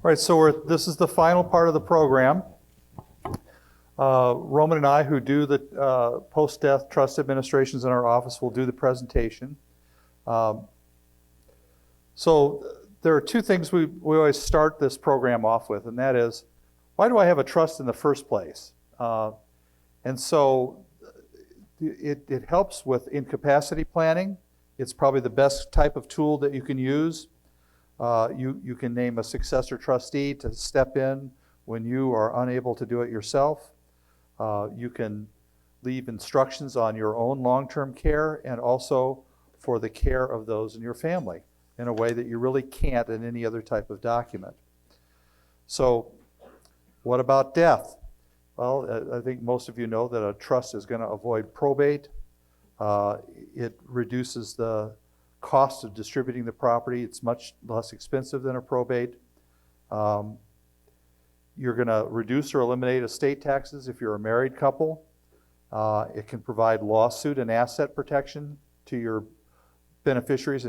All right, so this is the final part of the program. Roman and I, who do the post-death trust administrations in our office, will do the presentation. So there are two things we always start this program off with, and that is, why do I have a trust in the first place? And so it helps with incapacity planning. It's probably the best type of tool that you can use. You can name a successor trustee to step in when you are unable to do it yourself. You can leave instructions on your own long-term care and also for the care of those in your family in a way that you really can't in any other type of document. So what about death? Well, I think most of you know that a trust is going to avoid probate. It reduces the cost of distributing the property. It's much less expensive than a probate. You're going to reduce or eliminate estate taxes if you're a married couple. It can provide lawsuit and asset protection to your beneficiaries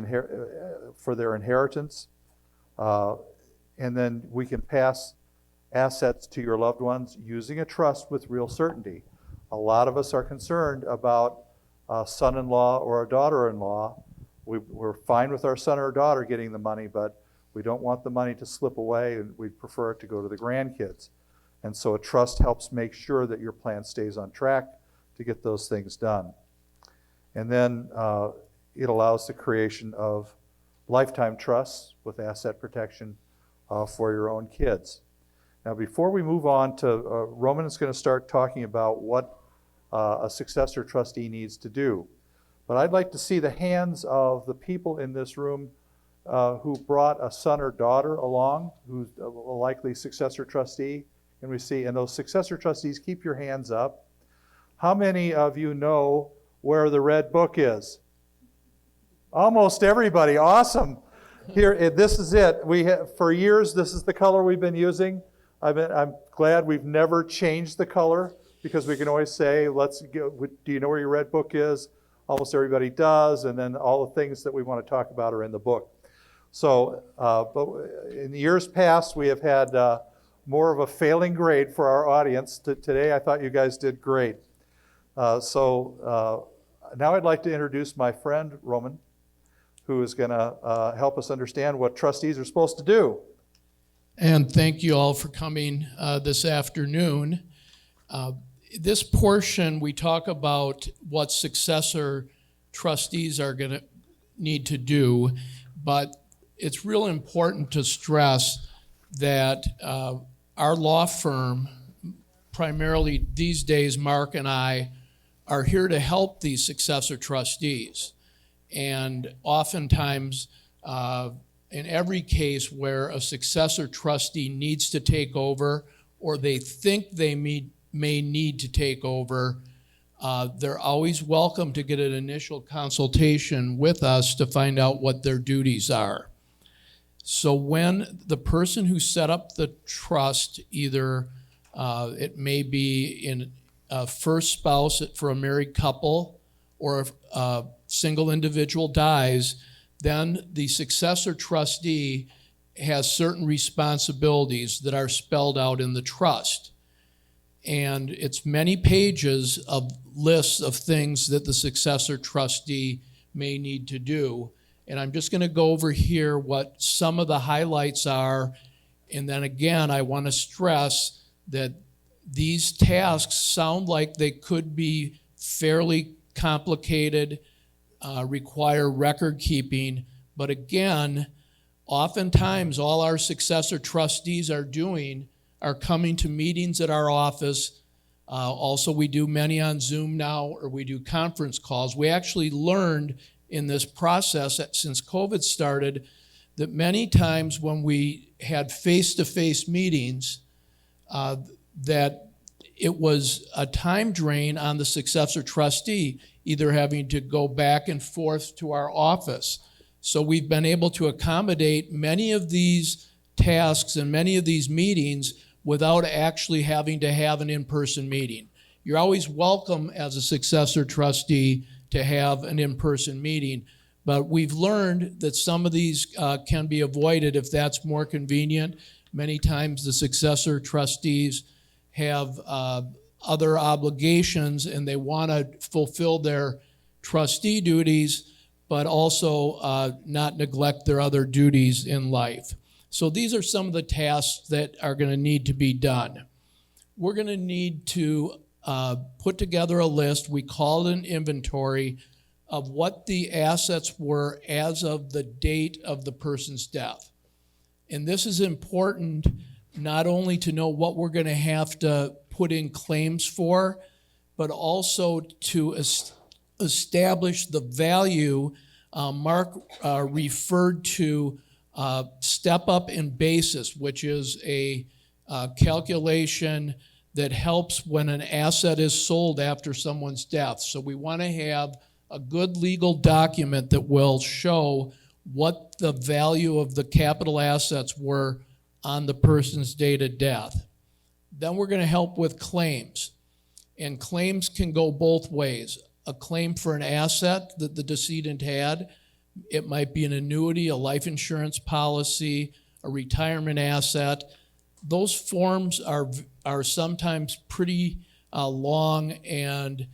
for their inheritance. And then we can pass assets to your loved ones using a trust with real certainty. A lot of us are concerned about a son-in-law or a daughter-in-law. We're fine with our son or daughter getting the money, but we don't want the money to slip away, and we'd prefer it to go to the grandkids. And so a trust helps make sure that your plan stays on track to get those things done. And then it allows the creation of lifetime trusts with asset protection for your own kids. Now, before we move on to, Roman is going to start talking about what a successor trustee needs to do. But I'd like to see the hands of the people in this room who brought a son or daughter along, who's a likely successor trustee. Can we see? And those successor trustees, keep your hands up. How many of you know where the red book is? Almost everybody. Awesome. Here, this is it. We have, for years, this is the color we've been using. I'm glad we've never changed the color, because we can always say, do you know where your red book is? Almost everybody does, and then all the things that we want to talk about are in the book. So, but in years past, we have had more of a failing grade for our audience. Today, I thought you guys did great. So now I'd like to introduce my friend, Roman, who is going to help us understand what trustees are supposed to do. And thank you all for coming this afternoon. This portion, we talk about what successor trustees are going to need to do, but it's real important to stress that our law firm, primarily these days, Mark and I, are here to help these successor trustees. And oftentimes, in every case where a successor trustee needs to take over, or they think they may need to take over, they're always welcome to get an initial consultation with us to find out what their duties are. So when the person who set up the trust, either it may be in a first spouse for a married couple, or if a single individual dies, then the successor trustee has certain responsibilities that are spelled out in the trust. And it's many pages of lists of things that the successor trustee may need to do. And I'm just going to go over here what some of the highlights are. And then again, I want to stress that these tasks sound like they could be fairly complicated, require record keeping. But again, oftentimes all our successor trustees are doing are coming to meetings at our office. Also, we do many on Zoom now, or we do conference calls. We actually learned in this process that since COVID started, that many times when we had face-to-face meetings, that it was a time drain on the successor trustee, either having to go back and forth to our office. So we've been able to accommodate many of these tasks and many of these meetings without actually having to have an in-person meeting. You're always welcome as a successor trustee to have an in-person meeting, but we've learned that some of these can be avoided if that's more convenient. Many times the successor trustees have other obligations and they want to fulfill their trustee duties, but also not neglect their other duties in life. So these are some of the tasks that are going to need to be done. We're going to need to put together a list, we call it an inventory, of what the assets were as of the date of the person's death. And this is important not only to know what we're going to have to put in claims for, but also to establish the value. Mark referred to step up in basis, which is a calculation that helps when an asset is sold after someone's death. So we want to have a good legal document that will show what the value of the capital assets were on the person's date of death. Then we're going to help with claims. And claims can go both ways. A claim for an asset that the decedent had, it might be an annuity, a life insurance policy, a retirement asset. Those forms are sometimes pretty long and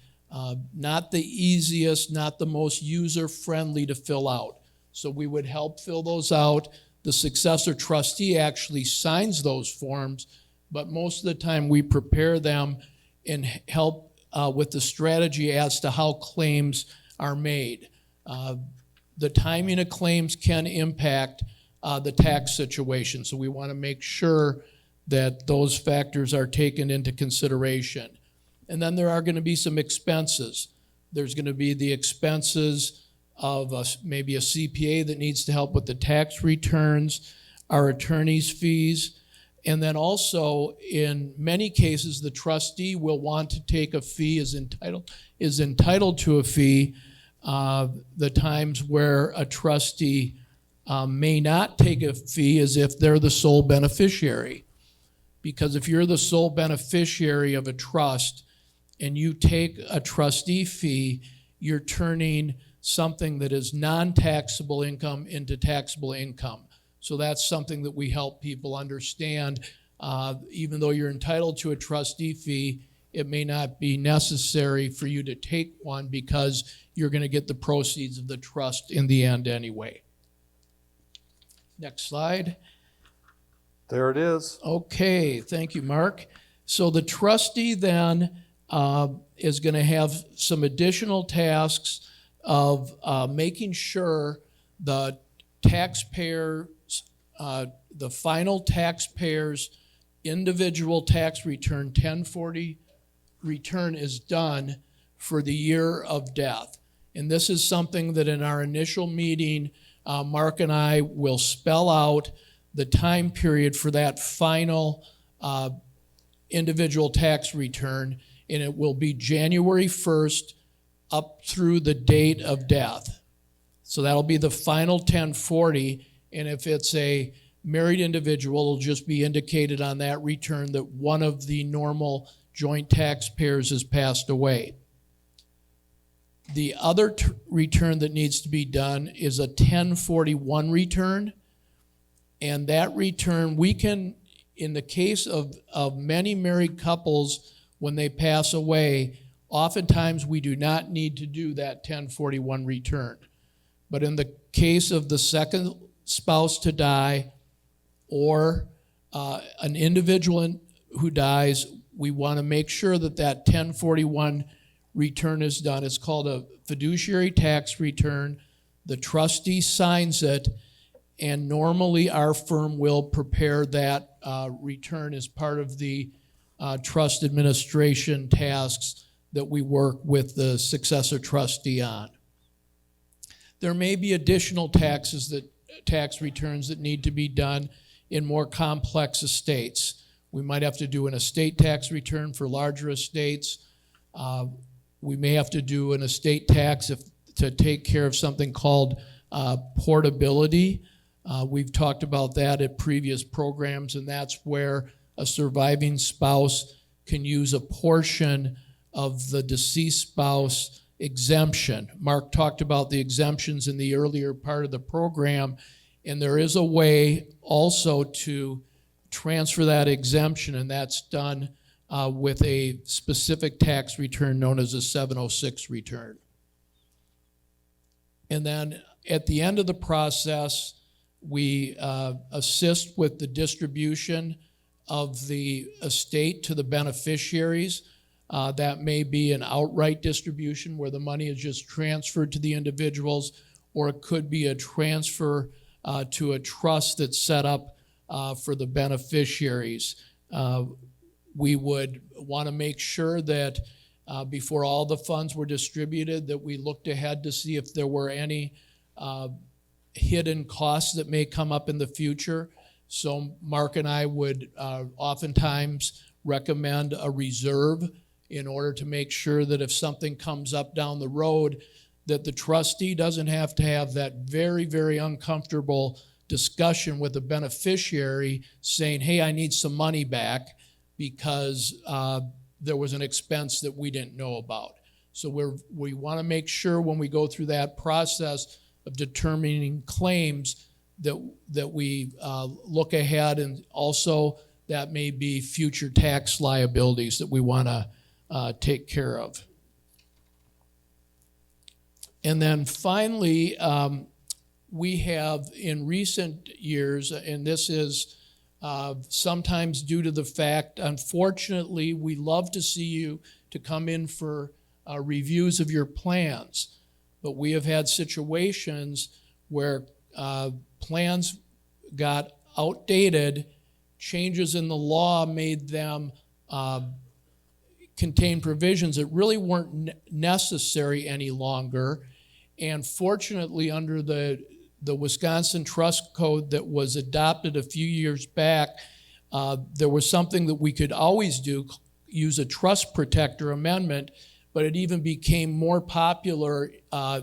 not the easiest, not the most user-friendly to fill out. So we would help fill those out. The successor trustee actually signs those forms, but most of the time we prepare them and help with the strategy as to how claims are made. The timing of claims can impact the tax situation, so we want to make sure that those factors are taken into consideration. And then there are going to be some expenses. There's going to be the expenses of maybe a CPA that needs to help with the tax returns, our attorney's fees, and then also in many cases the trustee will want to take a fee, is entitled to a fee. The times where a trustee may not take a fee is if they're the sole beneficiary. Because if you're the sole beneficiary of a trust and you take a trustee fee, you're turning something that is non-taxable income into taxable income. So that's something that we help people understand. Even though you're entitled to a trustee fee, it may not be necessary for you to take one because you're going to get the proceeds of the trust in the end anyway. Next slide. There it is. Okay, thank you, Mark. So the trustee then is going to have some additional tasks of making sure the taxpayers, the final taxpayer's individual tax return, 1040 return, is done for the year of death. And this is something that in our initial meeting, Mark and I will spell out the time period for that final individual tax return, and it will be January 1st up through the date of death. So that'll be the final 1040, and if it's a married individual, it'll just be indicated on that return that one of the normal joint taxpayers has passed away. The other return that needs to be done is a 1041 return, and that return, we can, in the case of many married couples, when they pass away, oftentimes we do not need to do that 1041 return. But in the case of the second spouse to die or an individual who dies, we want to make sure that that 1041 return is done. It's called a fiduciary tax return. The trustee signs it, and normally our firm will prepare that return as part of the trust administration tasks that we work with the successor trustee on. There may be additional tax returns that need to be done in more complex estates. We might have to do an estate tax return for larger estates. We may have to do an estate tax to take care of something called portability. We've talked about that at previous programs, and that's where a surviving spouse can use a portion of the deceased spouse exemption. Mark talked about the exemptions in the earlier part of the program, and there is a way also to transfer that exemption, and that's done with a specific tax return known as a 706 return. And then at the end of the process, we assist with the distribution of the estate to the beneficiaries. That may be an outright distribution where the money is just transferred to the individuals, or it could be a transfer to a trust that's set up for the beneficiaries. We would want to make sure that before all the funds were distributed, that we looked ahead to see if there were any hidden costs that may come up in the future. So Mark and I would oftentimes recommend a reserve in order to make sure that if something comes up down the road, that the trustee doesn't have to have that very, very uncomfortable discussion with the beneficiary saying, hey, I need some money back because there was an expense that we didn't know about. So we want to make sure when we go through that process of determining claims that we look ahead, and also that may be future tax liabilities that we want to take care of. And then finally, we have in recent years, and this is sometimes due to the fact, unfortunately, we love to see you to come in for reviews of your plans, but we have had situations where plans got outdated, changes in the law made them contain provisions that really weren't necessary any longer. And fortunately, under the Wisconsin Trust Code that was adopted a few years back, there was something that we could always do, use a trust protector amendment, but it even became more popular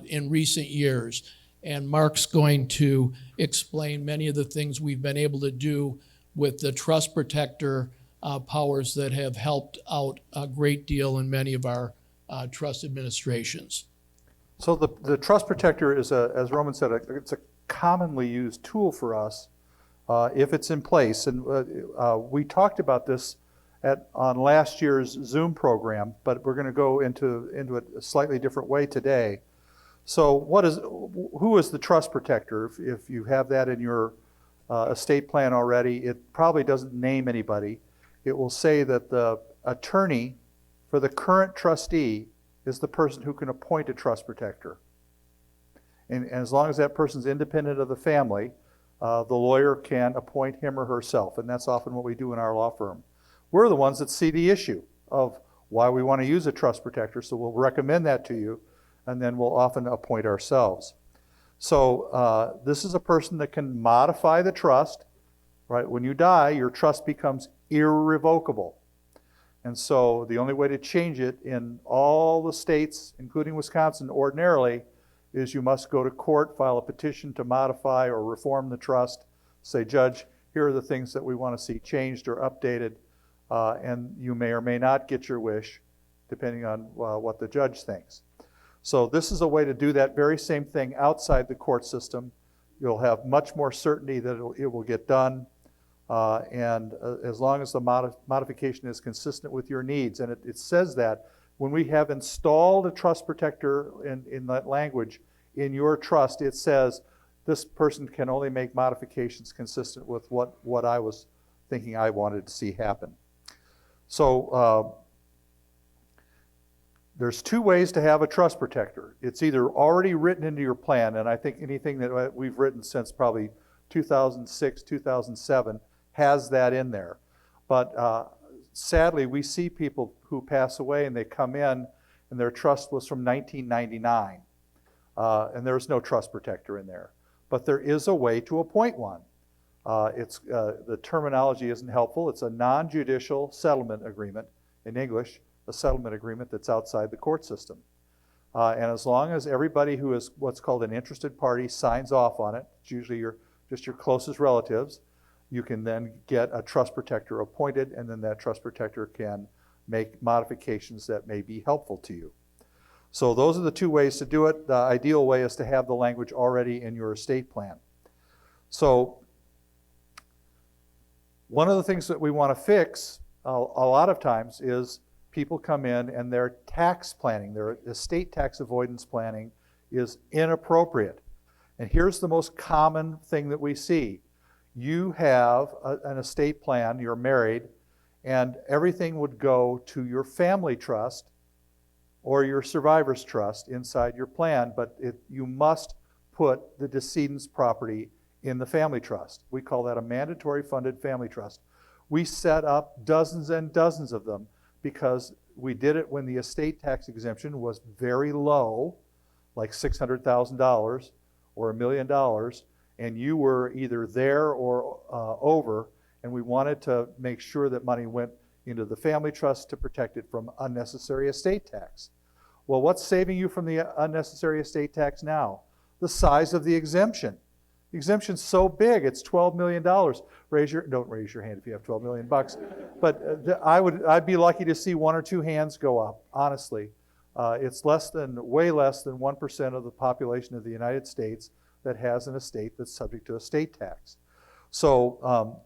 in recent years. And Mark's going to explain many of the things we've been able to do with the trust protector powers that have helped out a great deal in many of our trust administrations. So the trust protector is, as Roman said, it's a commonly used tool for us if it's in place. And we talked about this on last year's Zoom program, but we're going to go into it a slightly different way today. So who is the trust protector? If you have that in your estate plan already, it probably doesn't name anybody. It will say that the attorney for the current trustee is the person who can appoint a trust protector. And as long as that person's independent of the family, the lawyer can appoint him or herself, and that's often what we do in our law firm. We're the ones that see the issue of why we want to use a trust protector, so we'll recommend that to you, and then we'll often appoint ourselves. So this is a person that can modify the trust, right? When you die, your trust becomes irrevocable. And so the only way to change it in all the states, including Wisconsin, ordinarily, is you must go to court, file a petition to modify or reform the trust, say, Judge, here are the things that we want to see changed or updated, and you may or may not get your wish, depending on what the judge thinks. So this is a way to do that very same thing outside the court system. You'll have much more certainty that it will get done, and as long as the modification is consistent with your needs. And it says that when we have installed a trust protector in that language in your trust, it says this person can only make modifications consistent with what I was thinking I wanted to see happen. So there's two ways to have a trust protector. It's either already written into your plan, and I think anything that we've written since probably 2006, 2007 has that in there. But sadly, we see people who pass away and they come in and their trust was from 1999. And there's no trust protector in there. But there is a way to appoint one. The terminology isn't helpful. It's a non-judicial settlement agreement, in English, a settlement agreement that's outside the court system. And as long as everybody who is what's called an interested party signs off on it, it's usually just your closest relatives, you can then get a trust protector appointed, and then that trust protector can make modifications that may be helpful to you. So those are the two ways to do it. The ideal way is to have the language already in your estate plan. So One of the things that we want to fix a lot of times is people come in and their tax planning, their estate tax avoidance planning is inappropriate. And here's the most common thing that we see. You have an estate plan, you're married, and everything would go to your family trust or your survivor's trust inside your plan, but you must put the decedent's property in the family trust. We call that a mandatory funded family trust. We set up dozens and dozens of them because we did it when the estate tax exemption was very low, like $600,000 or $1 million, and you were either there or over, and we wanted to make sure that money went into the family trust to protect it from unnecessary estate tax. Well, what's saving you from the unnecessary estate tax now? The size of the exemption. The exemption's so big, it's $12 million. Don't raise your hand if you have $12 million bucks. But I'd be lucky to see one or two hands go up, honestly. It's way less than 1% of the population of the United States that has an estate that's subject to estate tax. So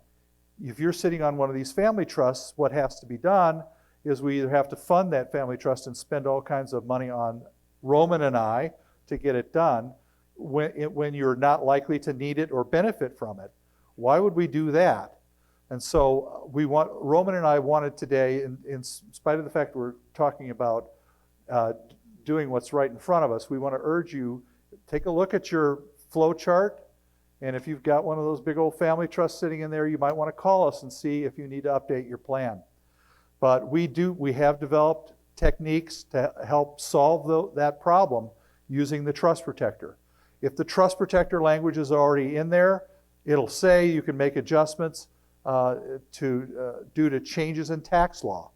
if you're sitting on one of these family trusts, what has to be done is we either have to fund that family trust and spend all kinds of money on Roman and I to get it done, when you're not likely to need it or benefit from it. Why would we do that? And so Roman and I wanted today, in spite of the fact we're talking about doing what's right in front of us, we want to urge you, take a look at your flow chart, and if you've got one of those big old family trusts sitting in there, you might want to call us and see if you need to update your plan. But we have developed techniques to help solve that problem using the trust protector. If the trust protector language is already in there, it'll say you can make adjustments due to changes in tax law.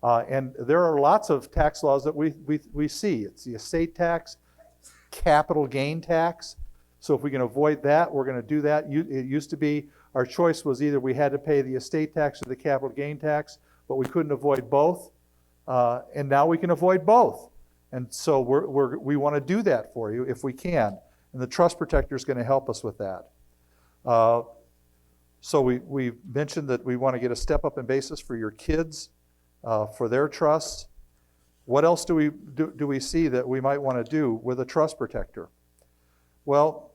And there are lots of tax laws that we see. It's the estate tax, capital gain tax. So if we can avoid that, we're going to do that. It used to be our choice was either we had to pay the estate tax or the capital gain tax, but we couldn't avoid both. And now we can avoid both. And so we want to do that for you if we can. And the trust protector is going to help us with that. So we mentioned that we want to get a step up in basis for your kids, for their trusts. What else do we see that we might want to do with a trust protector? Well,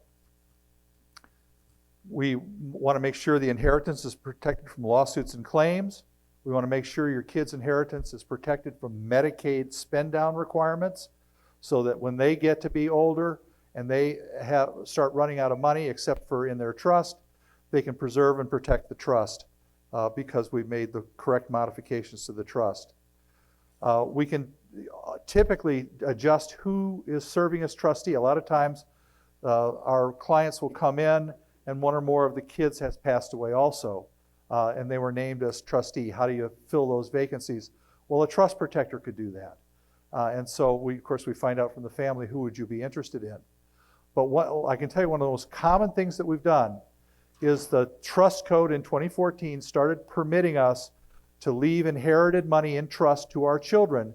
we want to make sure the inheritance is protected from lawsuits and claims. We want to make sure your kids' inheritance is protected from Medicaid spend down requirements, so that when they get to be older and they start running out of money, except for in their trust, they can preserve and protect the trust because we've made the correct modifications to the trust. We can typically adjust who is serving as trustee. A lot of times our clients will come in and one or more of the kids has passed away also, and they were named as trustee. How do you fill those vacancies? Well, a trust protector could do that. And so we find out from the family, who would you be interested in? But I can tell you one of the most common things that we've done is the trust code in 2014 started permitting us to leave inherited money in trust to our children.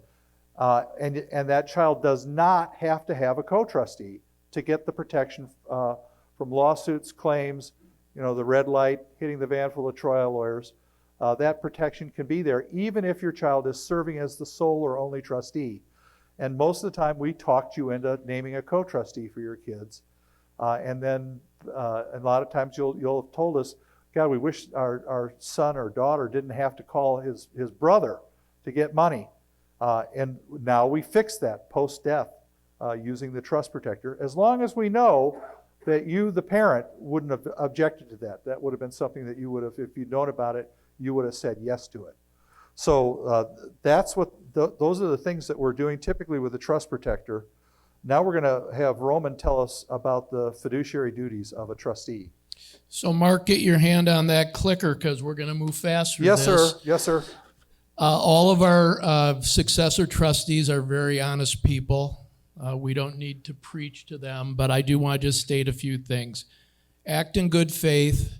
And that child does not have to have a co-trustee to get the protection from lawsuits, claims, the red light, hitting the van full of trial lawyers. That protection can be there even if your child is serving as the sole or only trustee. And most of the time we talked you into naming a co-trustee for your kids. And then a lot of times you'll have told us, God, we wish our son or daughter didn't have to call his brother to get money. And now we fix that post-death using the trust protector, as long as we know that you, the parent, wouldn't have objected to that. That would have been something that you would have, if you'd known about it, you would have said yes to it. So those are the things that we're doing typically with the trust protector. Now we're going to have Roman tell us about the fiduciary duties of a trustee. So Mark, get your hand on that clicker because we're going to move fast through Yes, this. sir. Yes, sir. All of our successor trustees are very honest people. We don't need to preach to them, but I do want to just state a few things. Act in good faith.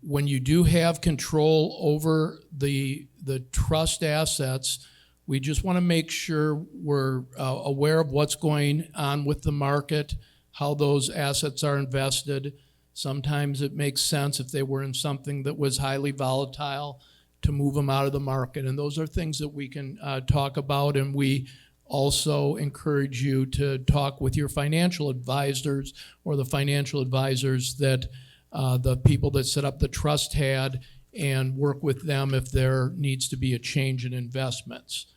When you do have control over the trust assets, we just want to make sure we're aware of what's going on with the market, how those assets are invested, Sometimes it makes sense if they were in something that was highly volatile to move them out of the market. And those are things that we can talk about. And we also encourage you to talk with your financial advisors or the financial advisors that the people that set up the trust had, and work with them if there needs to be a change in investments.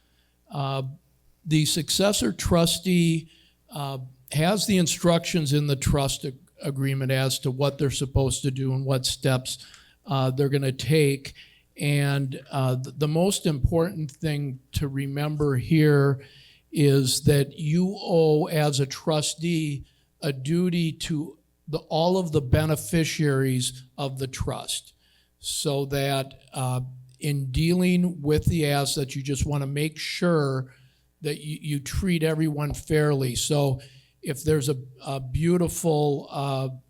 The successor trustee has the instructions in the trust agreement as to what they're supposed to do and what steps they're going to take. And the most important thing to remember here is that you owe, as a trustee, a duty to all of the beneficiaries of the trust, so that in dealing with the assets, you just want to make sure that you treat everyone fairly. So if there's a beautiful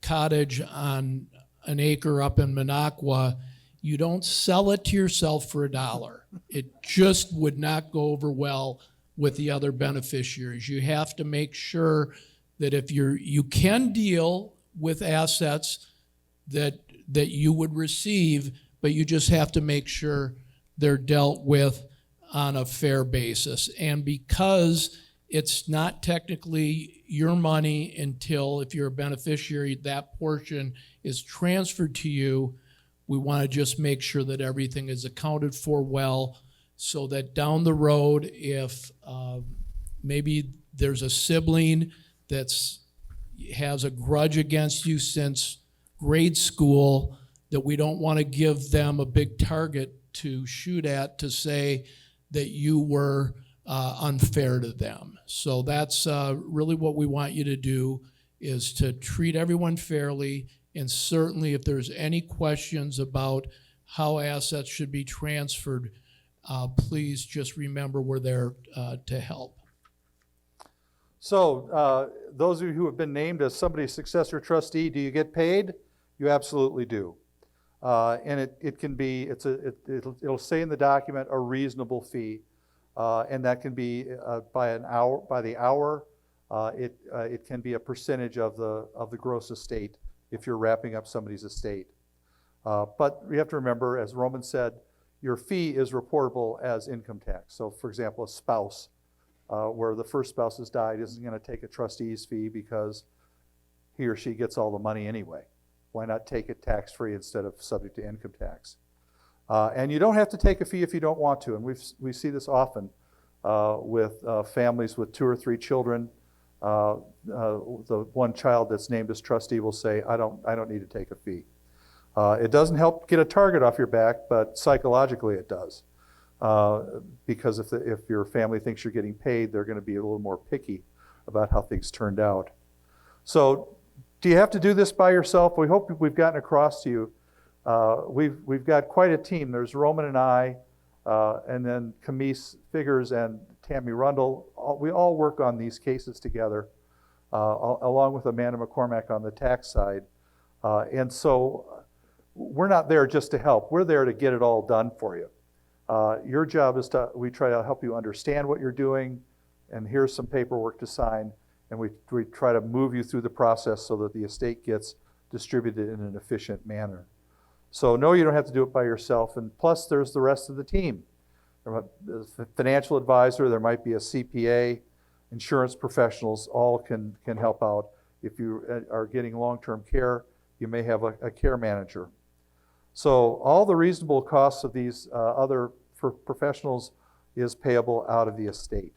cottage on an acre up in Minocqua, you don't sell it to yourself for $1. It just would not go over well with the other beneficiaries. You have to make sure that if you can deal with assets that you would receive, but you just have to make sure they're dealt with on a fair basis. And because it's not technically your money until, if you're a beneficiary, that portion is transferred to you, we want to just make sure that everything is accounted for well, so that down the road, if maybe there's a sibling has a grudge against you since grade school, that we don't want to give them a big target to shoot at to say that you were unfair to them. So that's really what we want you to do, is to treat everyone fairly. And certainly if there's any questions about how assets should be transferred, please just remember we're there to help. So those of you who have been named as somebody's successor trustee, do you get paid? You absolutely do. And it can be, it'll say in the document a reasonable fee, and that can be by the hour. It can be a percentage of the gross estate if you're wrapping up somebody's estate. But you have to remember, as Roman said, your fee is reportable as income tax. So for example, a spouse, where the first spouse has died, isn't going to take a trustee's fee because he or she gets all the money anyway. Why not take it tax-free instead of subject to income tax? And you don't have to take a fee if you don't want to. And we see this often with families with 2 or 3 children. The one child that's named as trustee will say, I don't need to take a fee. It doesn't help get a target off your back, but psychologically it does. Because if your family thinks you're getting paid, they're going to be a little more picky about how things turned out. So do you have to do this by yourself? We hope we've gotten across to you. We've got quite a team. There's Roman and I, and then Camise Figures and Tammy Rundle. We all work on these cases together, along with Amanda McCormack on the tax side. And so we're not there just to help. We're there to get it all done for you. Your job is we try to help you understand what you're doing, and here's some paperwork to sign, and we try to move you through the process so that the estate gets distributed in an efficient manner. So no, you don't have to do it by yourself, and plus there's the rest of the team. There's a financial advisor, there might be a CPA, insurance professionals, all can help out. If you are getting long-term care, you may have a care manager. So all the reasonable costs of these other professionals is payable out of the estate.